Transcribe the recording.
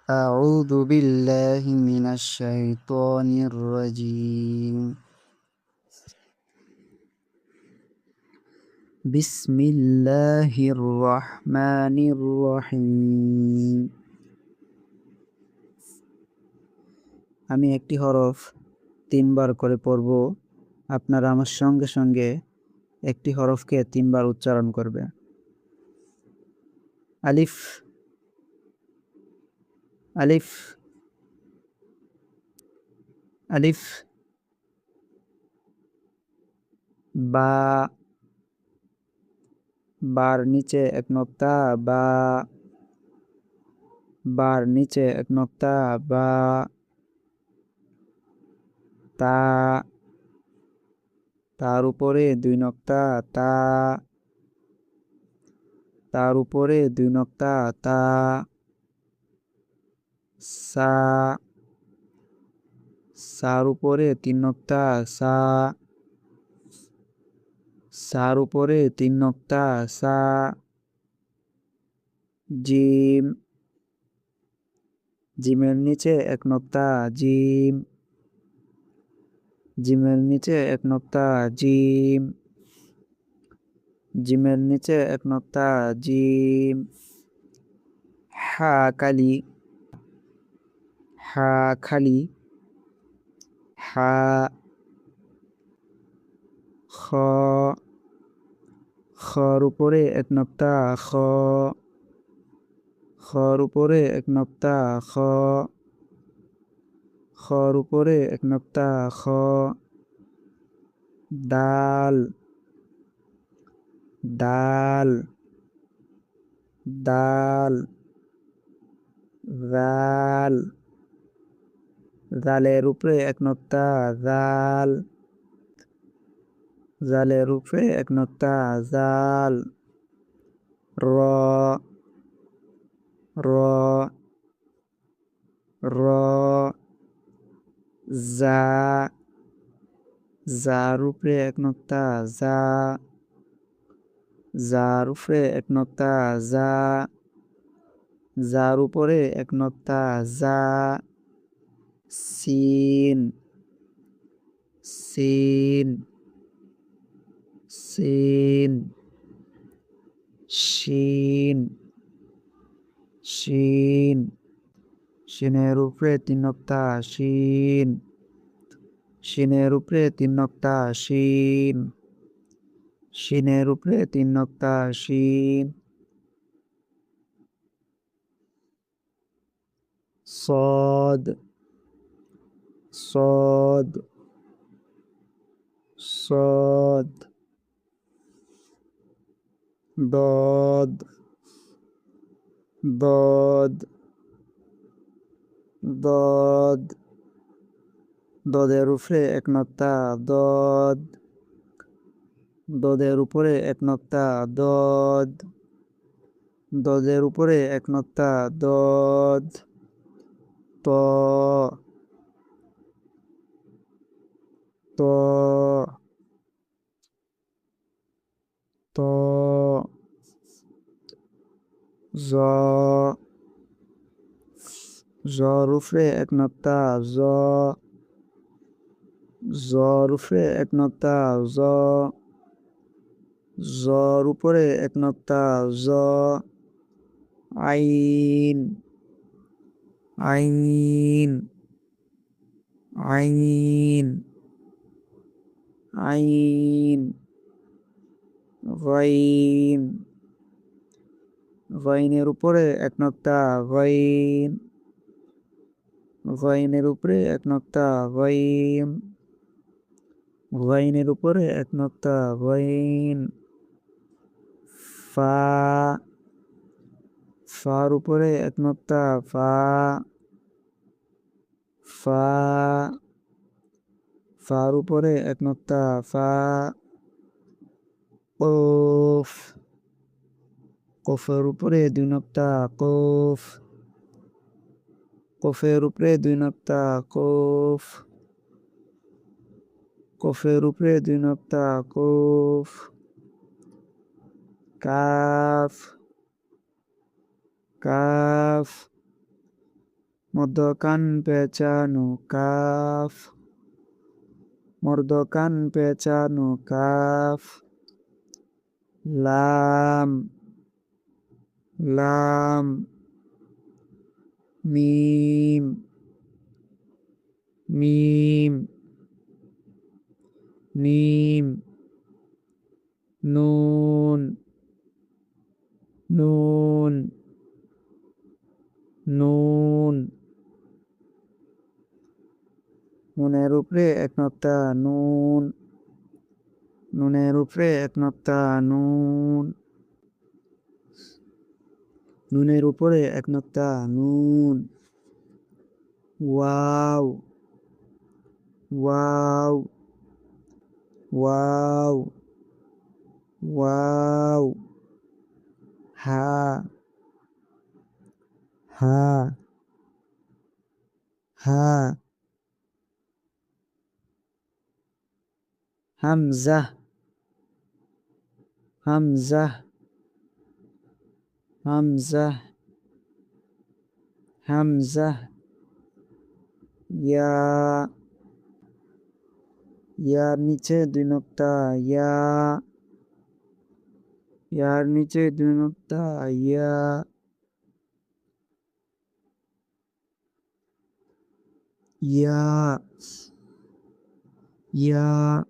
أعوذ بالله من الشيطان الرجيم. بسم الله الرحمن الرحيم. আমি একটি হরফ তিনবার করে পড়ব। আপনারা আমার সঙ্গে সঙ্গে একটি হরফকে তিনবার উচ্চারণ করবে। আলিফ, আলিফ, আলিফ। বা, বার নিচে এক নক্তা, বা, বার নিচে এক নক্তা, বা। তা, তার উপরে দুই নক্তা, তা, তার উপরে দুই নক্তা, তা। সা, সার উপরে তিন নক্তা, সা, সার উপরে তিন নক্তা, সা। জিম, জিমের নিচে এক নক্তা, জিম, জিমের নিচে এক নক্তা, জিম, জিমের নিচে এক নক্তা, জিম। হা কালি, হা খালি, হা। খ, খর উপরে এক নক্তা, খ, খর উপরে এক নক্তা, খ, খর উপরে এক নক্তা, খ। দাল, দাল, দাল। জাল, জালের উপরে এক নক্তা, জাল, জালের উপরে এক নক্তা, জাল। র, র, র। জা, যার উপরে এক নক্তা, যা, যার উপরে এক নক্তা, যা, যার উপরে এক নক্তা, যা। সিন, সিন, সিন। শিন, শিন, শিনের উপরে তিন নক্তা, শিন, শিনের উপরে তিন নক্তা, শিন, শিনের উপরে তিন নক্তা, শিন। صاد، صاد، صاد. ضاد، ضاد، ضاد. দদের উপরে এক নক্তা, দদ, দদের উপরে এক নক্তা, দদ, দদের উপরে এক নক্তা, দদ। ত, ত, ত। জ, জর উপরে এক নক্তা, জ, জর উপরে এক নক্তা, জ, জর উপরে এক নক্তা, জ। আইন, আইন, আইন, আইন। গাইন, গাইনের উপরে এক নক্তা, গাইন, গাইনের উপরে এক নক্তা, গাইন, গাইনের উপরে এক নক্তা, গাইন। ফা, ফার উপরে এক নক্তা, ফা, ফা, ফার উপরে এক নক্তা, ফা। কফ, কফের উপরে দুই নক্তা, কফ, কফের উপরে দুই নক্তা, কফ, কফের উপরে দুই নক্তা, কফ। কাফ, কাফ, মধ্যকান পেঁচানো কাফ, মর্দকান পেঁচানো কাফ। লাম, লাম। মিম, মিম, মিম। নুন, নুন, নুন। নুনের উপরে এক নক্তা নুন, নুনের উপরে এক নক্তা নুন, নুনের উপরে এক নক্তা নুন। ওয়াও, ওয়াও, ওয়াও, ওয়াও। হা, হা, হা। হামজা, হামজা, হামজা, হামজা। ইয়া, ইয়ার নিচে দুই নক্তা ইয়া, ইয়ার নিচে দুই নক্তা ইয়া। ইয়া, ইয়া।